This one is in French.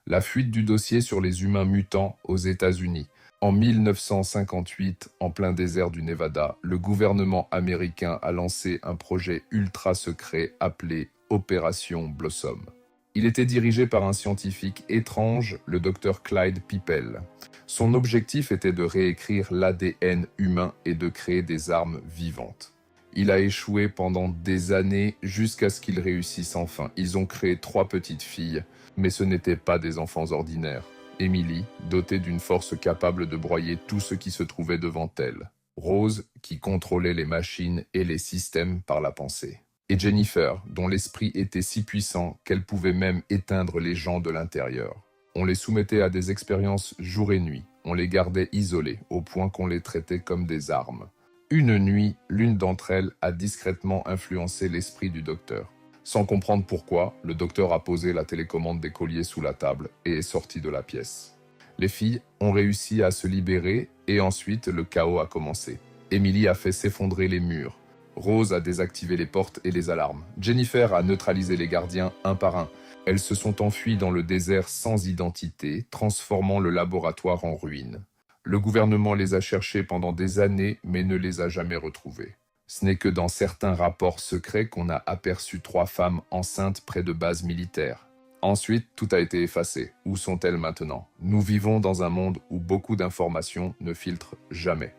La fuite du dossier sur les humains mutants aux États-Unis. En 1958, en plein désert du Nevada, le gouvernement américain a lancé un projet ultra secret appelé Opération Blossom. Il était dirigé par un scientifique étrange, le docteur Clyde Pippel. Son objectif était de réécrire l'ADN humain et de créer des armes vivantes. Il a échoué pendant des années jusqu'à ce qu'il réussisse enfin. Ils ont créé 3 petites filles, mais ce n'étaient pas des enfants ordinaires. Emily, dotée d'une force capable de broyer tout ce qui se trouvait devant elle. Rose, qui contrôlait les machines et les systèmes par la pensée. Et Jennifer, dont l'esprit était si puissant qu'elle pouvait même éteindre les gens de l'intérieur. On les soumettait à des expériences jour et nuit. On les gardait isolés, au point qu'on les traitait comme des armes. Une nuit, l'une d'entre elles a discrètement influencé l'esprit du docteur. Sans comprendre pourquoi, le docteur a posé la télécommande des colliers sous la table et est sorti de la pièce. Les filles ont réussi à se libérer et ensuite le chaos a commencé. Emily a fait s'effondrer les murs. Rose a désactivé les portes et les alarmes. Jennifer a neutralisé les gardiens un par un. Elles se sont enfuies dans le désert sans identité, transformant le laboratoire en ruine. Le gouvernement les a cherchées pendant des années, mais ne les a jamais retrouvées. Ce n'est que dans certains rapports secrets qu'on a aperçu 3 femmes enceintes près de bases militaires. Ensuite, tout a été effacé. Où sont-elles maintenant? Nous vivons dans un monde où beaucoup d'informations ne filtrent jamais.